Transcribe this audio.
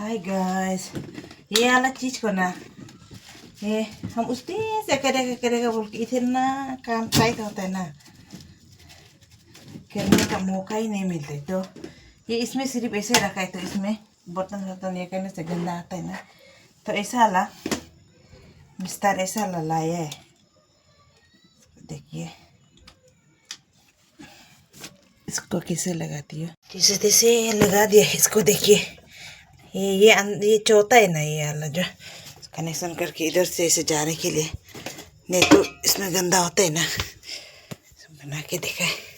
Hi guys, ये वाला चीज को ना ये हम उस दिन से करेगा बोल के इतना काम टाइट होता है ना, करने का मौका ही नहीं मिलता है। तो ये इसमें सिर्फ ऐसे रखा है, तो इसमें बर्तन वर्तन ये करने से गंदा आता है ना, तो ऐसा वाला बिस्तर ऐसा वाला लाया है। देखिए इसको कैसे लगाती हो, जैसे तैसे लगा दिया इसको। देखिए ये चौथा है ना, ये वाला जो कनेक्शन करके इधर से ऐसे जाने के लिए, नहीं तो इसमें गंदा होता है ना। बना के देखा है।